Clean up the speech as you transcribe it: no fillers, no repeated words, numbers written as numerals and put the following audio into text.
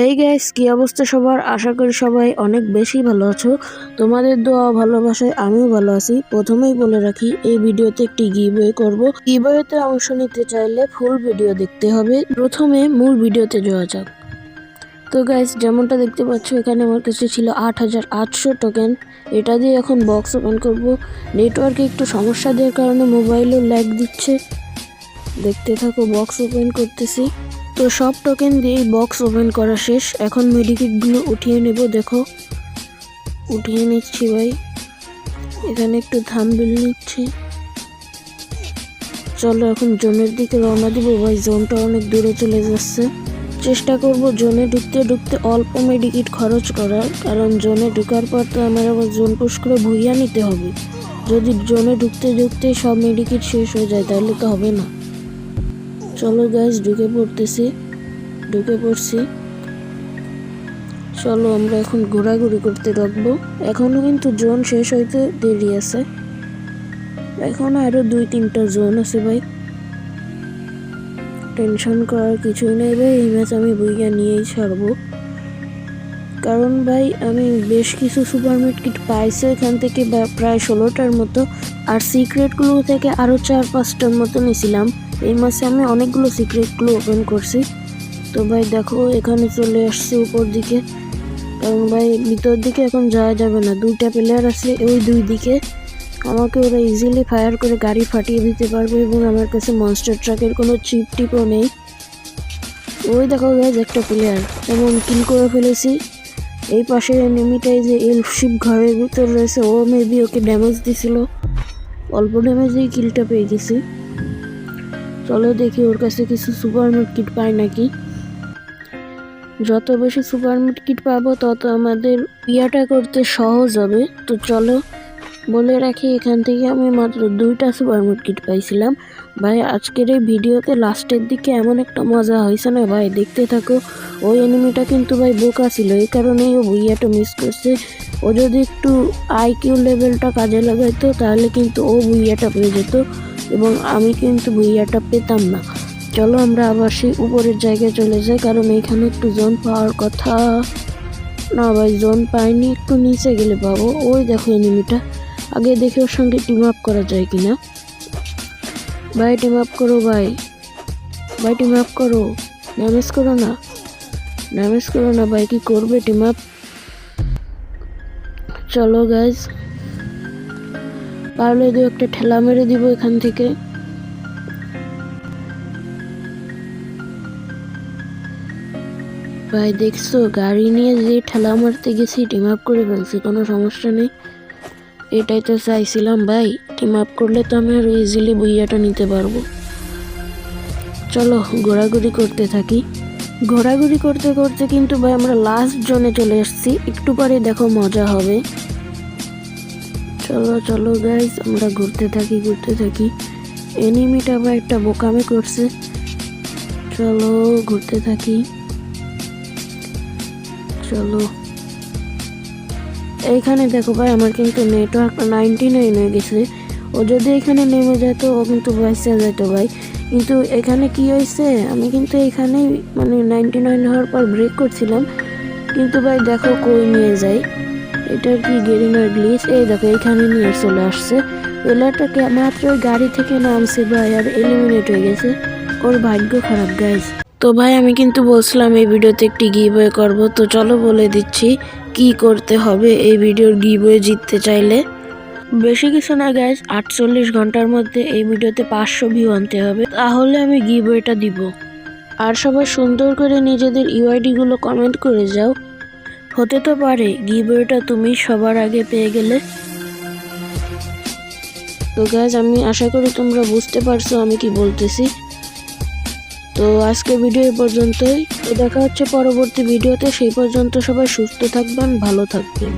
এই গাইস, কি অবস্থা সবার? আশা করি সবাই অনেক বেশি ভালো আছো। তোমাদের দোয়া ভালোবাসায় আমিও ভালো আছি। প্রথমেই বলে রাখি, এই ভিডিওতে একটি গিভওয়ে করব। গিভওয়েতে অংশ নিতে চাইলে ফুল ভিডিও দেখতে হবে। প্রথমে মূল ভিডিওতে যাওয়া যাক। তো গাইস, যেমনটা দেখতে পাচ্ছ, এখানে আমার কাছে ছিল 8800 টোকেন। এটা দিয়ে এখন বক্স ওপেন করব। নেটওয়ার্কে একটু সমস্যা দেওয়ার কারণে মোবাইলও ল্যাগ দিচ্ছে। দেখতে থাকো, বক্স ওপেন করতেছি। তো সব টোকেন দিয়ে বক্স ওপেন করা শেষ। এখন মেডিকিটগুলো উঠিয়ে নেব। দেখো, উঠিয়ে নিচ্ছি ভাই। এখানে একটু থাম্বনেল নিচ্ছি। চলো এখন জোনের দিকে রওনা দিব ভাই। জোনটা অনেক দূরে চলে যাচ্ছে। চেষ্টা করব জোনে ঢুকতে ঢুকতে অল্প মেডিকিট খরচ করার, কারণ জোনে ঢুকার পর তো আমার আবার জোন পুশ করে ভুইয়া নিতে হবে। যদি জোনে ঢুকতে ঢুকতে সব মেডিকিট শেষ হয়ে যায় তাহলে তো হবে না। চলো গাইস, ঢুকে পড়ছি। চলো আমরা এখন ঘোরাঘুরি করতে রাখবো। এখনো কিন্তু জোন শেষ হইতে দেরি আছে। এখনো আরো 2-3টা জোন আছে ভাই। টেনশন করার কিছুই নেই ভাই। এই ম্যাচ আমি বুইয়া নিয়েই ছাড়বো, কারণ ভাই আমি বেশ কিছু সুপার মেডকিট পাইছি এখান থেকে, প্রায় 16টার মতো। আর সিক্রেটগুলো থেকে আরো 4-5টার মতো নিয়েছিলাম। এই মাসে আমি অনেকগুলো সিক্রেটগুলো ওপেন করছি। তো ভাই দেখো, এখানে চলে আসছে উপর দিকে, কারণ ভাই ভিতর দিকে এখন যাওয়া যাবে না। 2টা প্লেয়ার আছে ওই 2 দিকে। আমাকে ওরা ইজিলি ফায়ার করে গাড়ি ফাটিয়ে দিতে পারবে, এবং আমার কাছে মনস্টার ট্রাকের কোনো চিপ টিপও নেই। ওই দেখো গাইজ, একটা প্লেয়ার এমন কিল করে ফেলেছি। এই পাশের এনিমিটাই যে এলফশিপ ঘরের ভিতর রয়েছে, ও মেবি ওকে ড্যামেজ দিছিল। অল্প ড্যামেজেই কিলটা পেয়ে গেছি। চলো দেখি ওর কাছে কিছু সুপার মেডকিট পাই নাকি। যত বেশি সুপার মেডকিট পাবো তত আমাদের ইয়াটা করতে সহজ হবে। তো চলো বলে রাখি, এখান থেকে আমি মাত্র 2টা সুপার মেডকিট পাইছিলাম ভাই। আজকের এই ভিডিওতে লাস্টের দিকে এমন একটা মজা হয়েছে না ভাই, দেখতে থাকো। ওই এনিমিটা কিন্তু ভাই বোকা ছিল, এই কারণেই ও ভুইয়াটা মিস করছে। ও যদি একটু আইকিউ লেভেলটা কাজে লাগাইতো তাহলে কিন্তু ও ভুইয়াটা পেয়ে যেত, এবং আমি কিন্তু ভুইয়াটা পেতাম না। চলো আমরা আবার সেই উপরের জায়গায় চলে যাই, কারণ এইখানে একটু জোন পাওয়ার কথা। না ভাই, জোন পাইনি, একটু নিচে গেলে পাবো। ওই দেখো এনিমিটা, আগে দেখে ওর সঙ্গে টিম আপ করা যায় কিনা। ভাই টিম আপ করো ভাই, টিম আপ করো। ড্যামেজ করো না ভাই, কি করবে টিম আপ। চলো গাইজ, পারলে দু একটা ঠেলা মেরে দিব এখান থেকে। ভাই দেখছো, গাড়ি নিয়ে যে ঠেলা মারতে গেছি টিম আপ করে ফেলছি, কোনো সমস্যা নেই। এটাই তো চাইছিলাম ভাই, টিম আপ করলে তো আমি আরো ইজিলি বুইয়াটা নিতে পারবো। চলো ঘোরাঘুরি করতে থাকি। ঘোরাঘুরি করতে করতে কিন্তু ভাই আমরা লাস্ট জোনে চলে এসেছি। একটু পরে দেখো মজা হবে। চলো গাইস, আমরা ঘুরতে থাকি। এনিমিটা ভাই একটা বোকামি করছে। চলো ঘুরতে থাকি। চলো এইখানে দেখো ভাই, আমার কিন্তু নেটওয়ার্ক 99 হয়ে গেছে। ও যদি এখানে নেমে যেত ও কিন্তু বাইসে যেত ভাই। কিন্তু এখানে কি হয়েছে, আমি কিন্তু এখানে মানে 99 হওয়ার পর ব্রেক করছিলাম, কিন্তু ভাই দেখো কই নিয়ে যাই। এটার কি গেরিনার গ্লিচ। এই দেখো এখানে নিয়ে চলে আসছে। প্লেয়ারটাকে মাত্র গাড়ি থেকে নামছে ভাই, আর এলিমিনেট হয়ে গেছে। ওর ভাগ্য খারাপ গাইজ। তো ভাই আমি কিন্তু বলছিলাম এই ভিডিওতে একটি গিভওয়ে করব। তো চলো বলে দিচ্ছি কি করতে হবে এই ভিডিওর গিভওয়ে জিততে চাইলে। বেশি কিছু না গাইজ, 48 ঘন্টার মধ্যে এই ভিডিওতে 500 ভিউ আনতে হবে, তাহলে আমি গিভওয়েটা দিব। আর সবাই সুন্দর করে নিজেদের ইউআইডি গুলো কমেন্ট করে যাও। হতে তো পারে গিভওয়েটা তুমি সবার আগে পেয়ে গেলে। তো গাইজ, আমি আশা করি তোমরা বুঝতে পারছো আমি কি বলতেছি। তো আজকে ভিডিও এই পর্যন্তই। তো দেখা হচ্ছে পরবর্তী ভিডিওতে। সেই পর্যন্ত সবাই সুস্থ থাকবেন, ভালো থাকবেন।